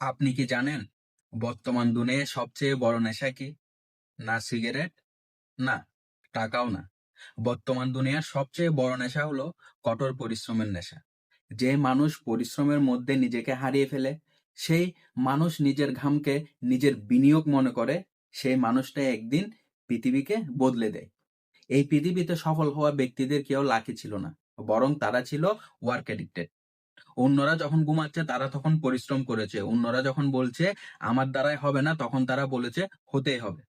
আপনি কি জানেন বর্তমান দুনিয়ায় সবচেয়ে বড় নেশা কি? না সিগারেট, না টাকাও না। বর্তমান দুনিয়ার সবচেয়ে বড় নেশা হলো কঠোর পরিশ্রমের নেশা। যে মানুষ পরিশ্রমের মধ্যে নিজেকে হারিয়ে ফেলে, সেই মানুষ নিজের ঘামকে নিজের বিনিয়োগ মনে করে, সেই মানুষটা একদিন পৃথিবীকে বদলে দেয়। এই পৃথিবীতে সফল হওয়া ব্যক্তিদের কেউ লাকি ছিল না, বরং তারা ছিল ওয়ার্ক এডিক্টেড। অন্যরা যখন ঘুমাচ্ছে তারা তখন পরিশ্রম করেছে, অন্যরা যখন বলছে আমার দ্বারাই হবে না তখন তারা বলেছে হতেই হবে।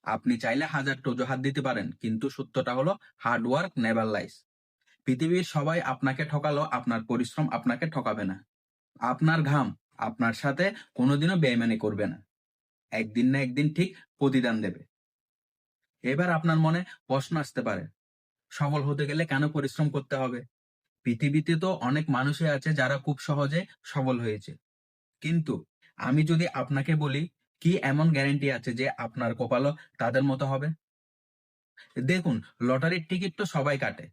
আপনি চাইলে হাজার অজুহাত দিতে পারেন, কিন্তু সত্যটা হলো হার্ড ওয়ার্ক নেভার লাইস। পৃথিবীর সবাই আপনাকে ঠকালো, আপনার পরিশ্রম আপনাকে ঠকাবে না। আপনার ঘাম আপনার সাথে কোনোদিনও বেইমানি করবে না, একদিন না একদিন ঠিক প্রতিদান দেবে। এবার আপনার মনে প্রশ্ন আসতে পারে, সফল হতে গেলে কেন পরিশ্রম করতে হবে? পৃথিবীতে তো অনেক মানুষই আছে যারা খুব সহজে সফল হয়েছে, কিন্তু আমি যদি আপনাকে বলি, কি এমন গ্যারান্টি আছে যে আপনার কপালও তাদের মতো হবে? দেখুন, লটারির টিকিট তো সবাই কাটে,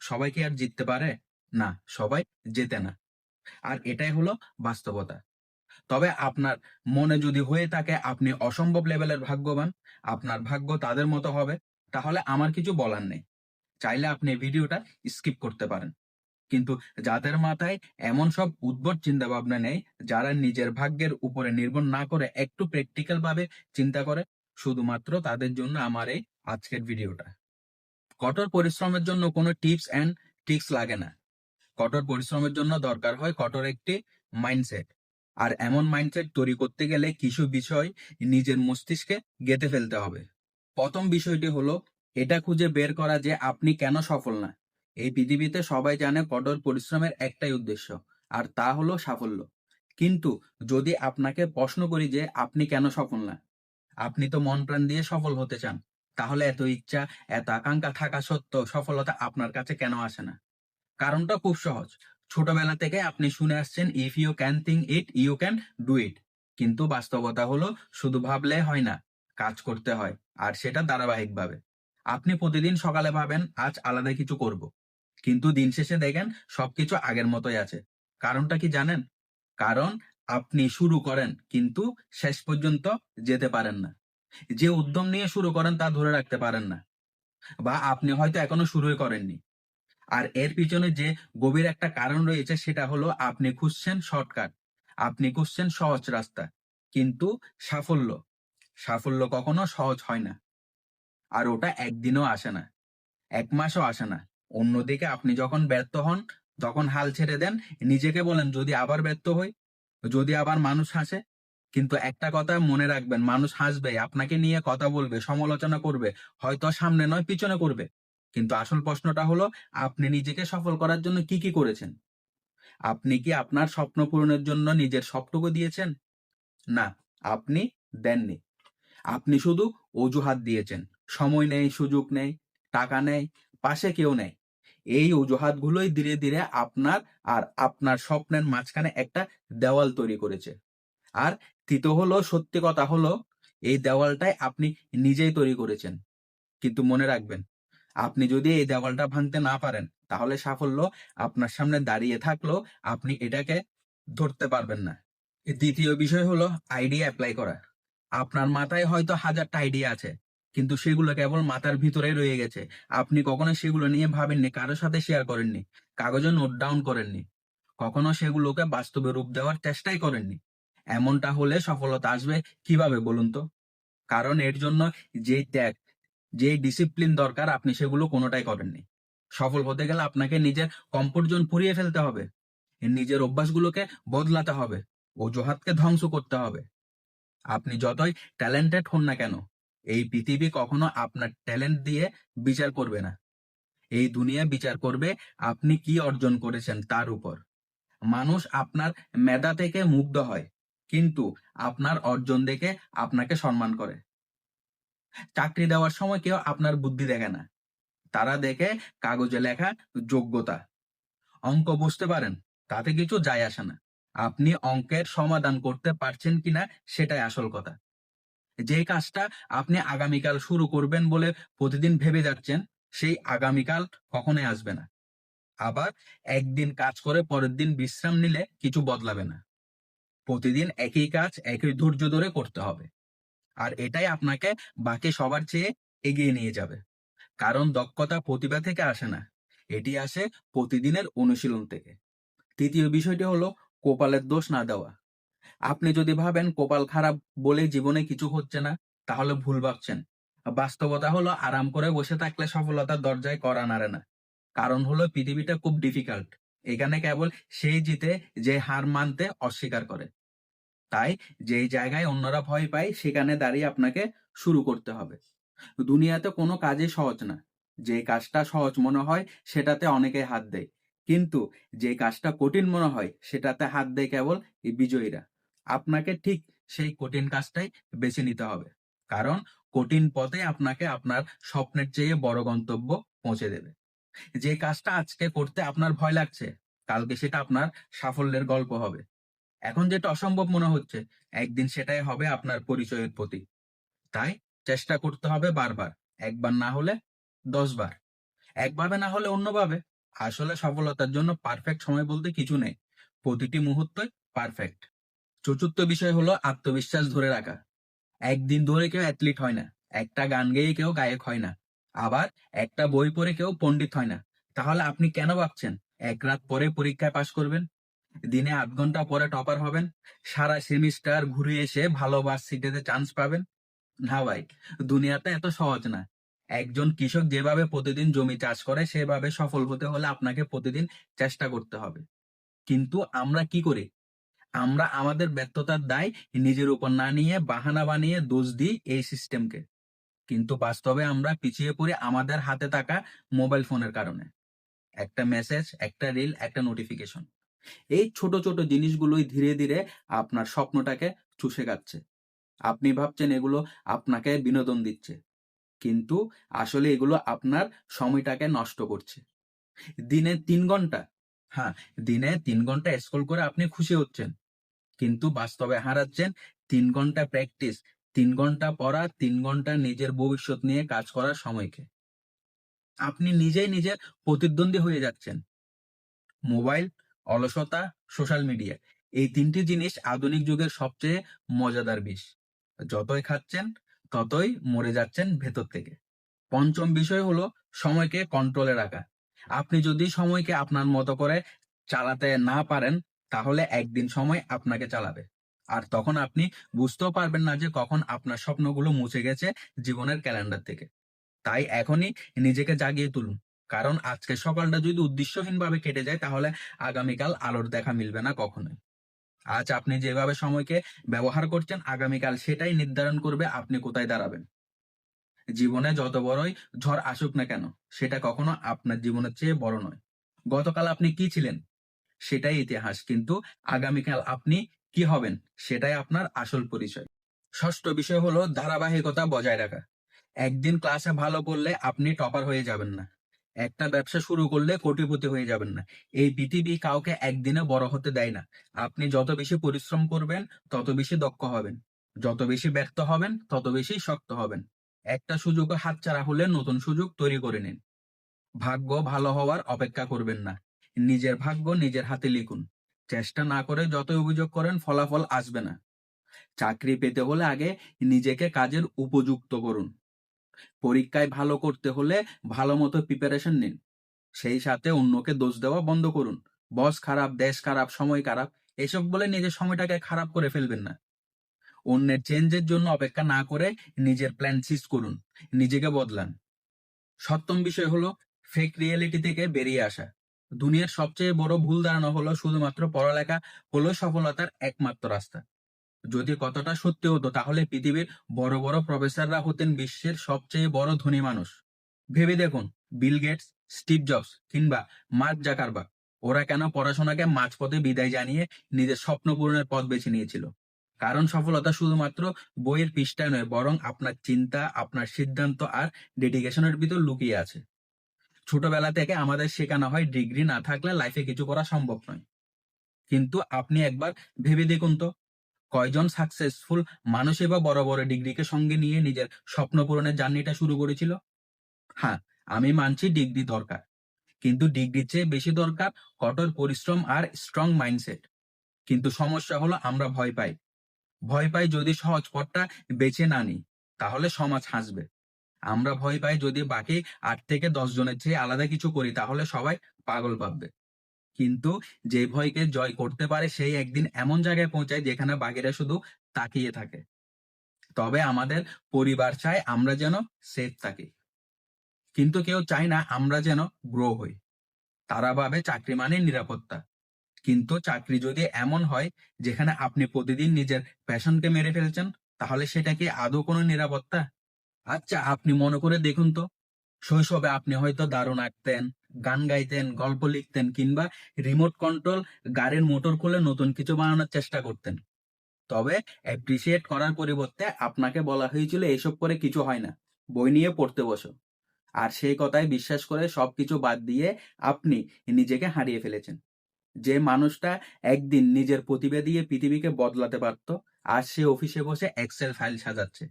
সবাই কি আর জিততে পারে? না, সবাই জেতে না। আর এটাই হলো বাস্তবতা। তবে আপনার মনে যদি হয়ে থাকে আপনি অসম্ভব লেভেলের ভাগ্যবান, আপনার ভাগ্য তাদের মতো হবে, তাহলে আমার কিছু বলার নেই। চাইলে আপনি ভিডিওটা স্কিপ করতে পারেন। কিন্তু যাদের মাথায় এমন সব উদ্ভট চিন্তা ভাবনা নেই, যারা নিজের ভাগ্যের উপরে নির্ভর না করে একটু প্র্যাকটিক্যাল ভাবে চিন্তা করে, শুধুমাত্র তাদের জন্য আমার এই আজকের ভিডিওটা। কঠোর পরিশ্রমের জন্য কোনো টিপস এন্ড ট্রিক্স লাগে না। কঠোর পরিশ্রমের জন্য দরকার হয় কঠোর একটি মাইন্ডসেট। আর এমন মাইন্ডসেট তৈরি করতে গেলে কিছু বিষয় নিজের মস্তিষ্কে গেঁথে ফেলতে হবে। প্রথম বিষয়টি হলো এটা খুঁজে বের করা যে আপনি কেন সফল না। এই পৃথিবীতে সবাই জানে কঠোর পরিশ্রমের একটাই উদ্দেশ্য, আর তা হলো সাফল্য। কিন্তু যদি আপনাকে প্রশ্ন করি যে আপনি কেন সফল না, আপনি তো মন প্রাণ দিয়ে সফল হতে চান, তাহলে এত ইচ্ছা, এত আকাঙ্ক্ষা থাকা সত্ত্বেও সফলতা আপনার কাছে কেন আসে না? কারণটা খুব সহজ। ছোটবেলা থেকে আপনি শুনে আসছেন, if you can think it you can do it. কিন্তু বাস্তবতা হলো শুধু ভাবলে হয় না, কাজ করতে হয়। আর সেটা ধারাবাহিকভাবে। আপনি প্রতিদিন সকালে ভাবেন আজ আলাদা কিছু করব, কিন্তু দিন শেষে দেখেন সবকিছু আগের মতোই আছে। কারণটা কি জানেন? কারণ আপনি শুরু করেন কিন্তু শেষ পর্যন্ত যেতে পারেন না। যে উদ্যম নিয়ে শুরু করেন তা ধরে রাখতে পারেন না, বা আপনি হয়তো এখনো শুরুই করেননি। আর এর পিছনে যে গভীর একটা কারণ রয়েছে সেটা হলো আপনি খুঁজছেন শর্টকাট, আপনি খুঁজছেন সহজ রাস্তা। কিন্তু সাফল্য সাফল্য কখনো সহজ হয় না। আর ওটা একদিনও আসে না, এক মাসও আসে না। অন্যদিকে আপনি যখন ব্যর্থ হন তখন হাল ছেড়ে দেন, নিজেকে বলেন যদি আবার ব্যর্থ হই, যদি আবার মানুষ হাসে। কিন্তু একটা কথা মনে রাখবেন, মানুষ হাসবে, আপনাকে নিয়ে কথা বলবে, সমালোচনা করবে, হয়তো সামনে নয় পিছনে করবে। কিন্তু আসল প্রশ্নটা হলো আপনি নিজেকে সফল করার জন্য কি কি করেছেন? আপনি কি আপনার স্বপ্ন পূরণের জন্য নিজের সবটুকু দিয়েছেন? না, আপনি দেননি। আপনি শুধু অজুহাত দিয়েছেন। সময় নেই, সুযোগ নেই, টাকা নেই, পাশে কেউ নেই। এই অজুহাতগুলোই ধীরে ধীরে আপনার আর আপনার স্বপ্নের মাঝখানে একটা দেওয়াল তৈরি করেছে। আর তৃতীয় হলো, সত্যি কথা হলো, এই দেওয়ালটাই আপনি নিজেই তৈরি করেছেন। কিন্তু মনে রাখবেন, আপনি যদি এই দেওয়ালটা ভাঙতে না পারেন, তাহলে সাফল্য আপনার সামনে দাঁড়িয়ে থাকলেও আপনি এটাকে ধরতে পারবেন না। দ্বিতীয় বিষয় হলো আইডিয়া অ্যাপ্লাই করা। আপনার মাথায় হয়তো হাজারটা আইডিয়া আছে, কিন্তু সেগুলো কেবল মাথার ভিতরে রয়ে গেছে। আপনি কখনো সেগুলো নিয়ে ভাবেননি, কারোর সাথে শেয়ার করেননি, কাগজে নোট ডাউন করেননি, কখনো সেগুলোকে বাস্তবে রূপ দেওয়ার চেষ্টাই করেননি। এমনটা হলে সফলতা আসবে কিভাবে বলুন তো? কারণ এর জন্য যে ত্যাগ, যে ডিসিপ্লিন দরকার আপনি সেগুলো কোনোটাই করেননি। সফল হতে গেলে আপনাকে নিজের কমফোর্ট জোন ফুরিয়ে ফেলতে হবে, নিজের অভ্যাসগুলোকে বদলাতে হবে, অজুহাতকে ধ্বংস করতে হবে। আপনি যতই ট্যালেন্টেড হন না কেন, এই পৃথিবী কখনো আপনার ট্যালেন্ট দিয়ে বিচার করবে না। এই দুনিয়া বিচার করবে আপনি কি অর্জন করেছেন তার উপর। মানুষ আপনার মেধা থেকে মুগ্ধ হয়, কিন্তু আপনার অর্জন দেখে আপনাকে সম্মান করে। চাকরি দেওয়ার সময় কেউ আপনার বুদ্ধি দেখে না, তারা দেখে কাগজে লেখা যোগ্যতা। অঙ্ক বুঝতে পারেন, তাতে কিছু যায় আসে না। আপনি অঙ্কের সমাধান করতে পারছেন কিনা সেটাই আসল কথা। যে কাজটা আপনি আগামীকাল শুরু করবেন বলে প্রতিদিন ভেবে যাচ্ছেন, সেই আগামীকাল কখনোই আসবে না। আবার একদিন কাজ করে পরের দিন বিশ্রাম নিলে কিছু বদলাবে না। প্রতিদিন একই কাজ একই ধৈর্য ধরে করতে হবে। আর এটাই আপনাকে বাকি সবার চেয়ে এগিয়ে নিয়ে যাবে। কারণ দক্ষতা প্রতিভা থেকে আসে না, এটি আসে প্রতিদিনের অনুশীলন থেকে। তৃতীয় বিষয়টি হলো কপালের দোষ না দেওয়া। আপনি যদি ভাবেন কপাল খারাপ বলে জীবনে কিছু হচ্ছে না, তাহলে ভুল ভাবছেন। বাস্তবতা হলো আরাম করে বসে থাকলে সফলতার দরজায় কড়া নাড়ে না। কারণ হলো পৃথিবীটা খুব ডিফিকাল্ট। এখানে কেবল সেই জিতে যে হার মানতে অস্বীকার করে। তাই যেই জায়গায় অন্যরা ভয় পায় সেখানে দাঁড়িয়ে আপনাকে শুরু করতে হবে। দুনিয়াতে কোনো কাজই সহজ না। যে কাজটা সহজ মনে হয় সেটাতে অনেকে হাত দেয়, কিন্তু যে কাজটা কঠিন মনে হয় সেটাতে হাত দেয় কেবল এই বিজয়ীরা। আপনাকে ঠিক সেই কঠিন কাজটাই বেছে নিতে হবে, কারণ কঠিন পথে আপনাকে আপনার স্বপ্নের চেয়ে বড় গন্তব্য পৌঁছে দেবে। যে কাজটা আজকে করতে আপনার ভয় লাগছে, কালকে সেটা আপনার সাফল্যের গল্প হবে। এখন যেটা অসম্ভব মনে হচ্ছে, একদিন সেটাই হবে আপনার পরিচয়ের প্রতীক। তাই চেষ্টা করতে হবে বারবার। একবার না হলে ১০ বার। একভাবে না হলে অন্যভাবে। আসলে সফলতার জন্য পারফেক্ট সময় বলতে কিছু নেই। প্রতিটি মুহূর্তই পারফেক্ট। চতুর্থ বিষয় হলো আত্মবিশ্বাস ধরে রাখা। একদিন ধরে কেউ অ্যাথলিট হয় না। একটা গান গেয়ে কেউ গায়ক হয় না। আবার একটা বই পড়ে কেউ পণ্ডিত হয় না। তাহলে আপনি কেন ভাবছেন এক রাত পরে পরীক্ষায় পাশ করবেন? দিনে ৮ ঘন্টা পরে টপার হবেন? সারা সেমিস্টার ঘুরে এসে ভালো ভার্সিটিতে চান্স পাবেন? না ভাই, দুনিয়াটা এত সহজ না। একজন কৃষক যেভাবে প্রতিদিন জমি চাষ করে সেভাবে সফল হতে হলে আপনাকে প্রতিদিন চেষ্টা করতে হবে। কিন্তু আমরা কি করি? আমরা আমাদের ব্যর্থতার দায় নিজের উপর না নিয়ে বাহানা বানিয়ে দোষ দিই এই সিস্টেমকে। কিন্তু বাস্তবে আমরা পিছিয়ে পড়ি আমাদের হাতে থাকা মোবাইল ফোনের কারণে। একটা মেসেজ, একটা রিল, একটা নোটিফিকেশন। এই ছোট ছোট জিনিসগুলোই ধীরে ধীরে আপনার স্বপ্নটাকে চুষে খাচ্ছে। আপনি ভাবছেন এগুলো আপনাকে বিনোদন দিচ্ছে, কিন্তু আসলে এগুলো আপনার সময়টাকে নষ্ট করছে। দিনে ৩ ঘন্টা, হ্যাঁ, দিনে ৩ ঘন্টা স্ক্রল করে আপনি খুশি হচ্ছেন, কিন্তু বাস্তবে হারাচ্ছেন ৩ ঘন্টা প্র্যাকটিস, ৩ ঘন্টা পড়া, ৩ ঘন্টা নিজের ভবিষ্যৎ নিয়ে কাজ করার সময়কে। আপনি নিজেই নিজের প্রতিদ্বন্দ্বী হয়ে যাচ্ছেন। মোবাইল, অলসতা, সোশ্যাল মিডিয়া, এই ৩টি জিনিস আধুনিক যুগের সবচেয়ে মজাদার বিষ। যতই খাচ্ছেন ততই মরে যাচ্ছেন ভেতর থেকে। পঞ্চম বিষয় হলো সময়কে কন্ট্রোলে রাখা। আপনি যদি সময়কে আপনার মতো করে চালাতে না পারেন, তাহলে একদিন সময় আপনাকে চালাবে। আর তখন আপনি বুঝতেও পারবেন না যে কখন আপনার স্বপ্নগুলো মুছে গেছে জীবনের ক্যালেন্ডার থেকে। তাই এখনই নিজেকে জাগিয়ে তুলুন। কারণ আজকের সকালটা যদি উদ্দেশ্যহীনভাবে কেটে যায়, তাহলে আগামীকাল আলোর দেখা মিলবে না কখনোই। আজ আপনি যেভাবে সময়কে ব্যবহার করছেন, আগামীকাল সেটাই নির্ধারণ করবে আপনি কোথায় দাঁড়াবেন। জীবনে যত বড়ই ঝড় আসুক না কেন, সেটা কখনো আপনার জীবনের চেয়ে বড় নয়। গতকাল আপনি কি ছিলেন সেটাই ইতিহাস, কিন্তু আগামীকাল আপনি কি হবেন সেটাই আপনার আসল পরিচয়। ষষ্ঠ বিষয় হলো ধারাবাহিকতা বজায় রাখা। একদিন ক্লাসে ভালো করলে আপনি টপার হয়ে যাবেন না। একটা ব্যবসা শুরু করলে কোটিপতি হয়ে যাবেন না। এই পৃথিবী কাউকে একদিনে বড় হতে দেয় না। আপনি যত বেশি পরিশ্রম করবেন তত বেশি দক্ষ হবেন। যত বেশি ব্যর্থ হবেন তত বেশি শক্ত হবেন। একটা সুযোগ হাতছাড়া হলে নতুন সুযোগ তৈরি করে নিন। ভাগ্য ভালো হওয়ার অপেক্ষা করবেন না। নিজের ভাগ্য নিজের হাতে লিখুন। চেষ্টা না করে যতই অভিযোগ করেন ফলাফল আসবে না। চাকরি পেতে হলে আগে নিজেকে কাজের উপযুক্ত করুন। পরীক্ষায় ভালো করতে হলে ভালো মতো প্রিপারেশন নিন। সেই সাথে অন্যকে দোষ দেওয়া বন্ধ করুন। বস খারাপ, দেশ খারাপ, সময় খারাপ, এসব বলে নিজের সময়টাকে খারাপ করে ফেলবেন না। অন্যের চেঞ্জের জন্য অপেক্ষা না করে নিজের প্ল্যান সিজ করুন। নিজেকে বদলান। সপ্তম বিষয় হলো ফেক রিয়েলিটি থেকে বেরিয়ে আসা। দুনিয়ার সবচেয়ে বড় ভুল ধারণা হলো শুধুমাত্র পড়ালেখা হলো সফলতার একমাত্র রাস্তা। যদি কতটা সত্যি হতো, তাহলে পৃথিবীর বড় বড় প্রফেসররা হতেন বিশ্বের সবচেয়ে বড় ধনী মানুষ। ভেবে দেখুন, বিল গেটস, স্টিভ জবস কিংবা মার্ক জাকারবার্গ, ওরা কেন পড়াশোনাকে মাঝপথে বিদায় জানিয়ে নিজের স্বপ্ন পূরণের পথ বেছে নিয়েছিল? কারণ সফলতা শুধুমাত্র বইয়ের পৃষ্ঠায় নয়, বরং আপনার চিন্তা, আপনার সিদ্ধান্ত আর ডেডিকেশনের ভিতর লুকিয়ে আছে। ছোটবেলা থেকে আমাদের শেখানো হয় ডিগ্রি না থাকলে লাইফে কিছু করা সম্ভব নয়। কিন্তু আপনি একবার ভেবে দেখুন তো, কয়জন সাকসেসফুল মানুষই বা বড় বড় ডিগ্রিকে সঙ্গে নিয়ে নিজের স্বপ্ন পূরণের জার্নিটা শুরু করেছিল? হ্যাঁ, আমি মানছি ডিগ্রি দরকার, কিন্তু ডিগ্রির চেয়ে বেশি দরকার কঠোর পরিশ্রম আর স্ট্রং মাইন্ডসেট। কিন্তু সমস্যা হলো আমরা ভয় পাই। ভয় পাই যদি সহজ পথটা বেছে না নিই, তাহলে সমাজ হাসবে। আমরা ভয় পাই যদি বাকি ৮ থেকে ১০ জনের চেয়ে আলাদা কিছু করি, তাহলে সবাই পাগল ভাববে। কিন্তু যে ভয়কে জয় করতে পারে সেই একদিন এমন জায়গায় পৌঁছায় যেখানে বাকিরা শুধু তাকিয়ে থাকে। তবে আমাদের পরিবার চায় আমরা যেন সেফ থাকি। কিন্তু কেউ চায় না আমরা যেন গ্রো হই। তারা ভাবে চাকরি মানে নিরাপত্তা। কিন্তু চাকরি যদি এমন হয় যেখানে আপনি প্রতিদিন নিজের প্যাশনকে মেরে ফেলছেন, তাহলে সেটা কি আদৌ কোনো নিরাপত্তা? আচ্ছা, আপনি মনে করে দেখুন তো, শৈশবে আপনি হয়তো দারুণ আঁকতেন, গান গাইতেন, গল্প লিখতেন কিংবা রিমোট কন্ট্রোল গাড়ির মোটর খুলে নতুন কিছু বানানোর চেষ্টা করতেন। তবে অ্যাপ্রিসিয়েট করার পরিবর্তে আপনাকে বলা হয়েছিল এসব করে কিছু হয় না, বই নিয়ে পড়তে বসো। আর সেই কথায় বিশ্বাস করে সবকিছু বাদ দিয়ে আপনি নিজেকে হারিয়ে ফেলেছেন। যে মানুষটা একদিন নিজের প্রতিভা দিয়ে পৃথিবীকে বদলাতে পারত, আজ সে অফিসে বসে এক্সেল ফাইল সাজাচ্ছে।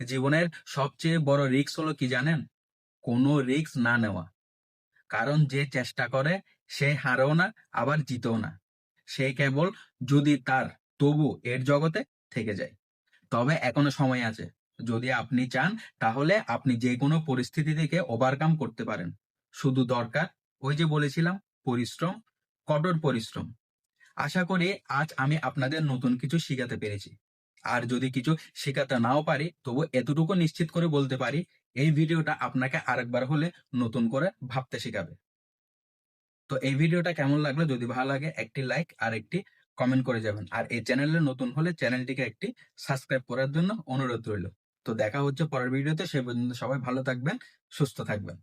জীবনের সবচেয়ে বড় রিস্ক হলো কি জানেন? কোনো রিস্ক না নেওয়া। কারণ যে চেষ্টা করে সে হারেও না, আবার জিতেও না। সে কেবল যদি তার তবু এর জগতে থেকে যায়। তবে এখনো সময় আছে। যদি আপনি চান তাহলে আপনি যে কোনো পরিস্থিতি থেকে ওভারকাম করতে পারেন। শুধু দরকার ওই যে বলেছিলাম পরিশ্রম, কঠোর পরিশ্রম। আশা করি আজ আমি আপনাদের নতুন কিছু শিখাতে পেরেছি। আর যদি কিছু শেখাতে নাও পারি, তবু এতটুকু নিশ্চিত করে বলতে পারি, এই ভিডিওটা আপনাকে আরেকবার হলে নতুন করে ভাবতে শেখাবে। তো এই ভিডিওটা কেমন লাগলো? যদি ভালো লাগে একটি লাইক আর একটি কমেন্ট করে যাবেন। আর এই চ্যানেলে নতুন হলে চ্যানেলটিকে একটি সাবস্ক্রাইব করার জন্য অনুরোধ রইল। তো দেখা হচ্ছে পরের ভিডিওতে। সে পর্যন্ত সবাই ভালো থাকবেন, সুস্থ থাকবেন।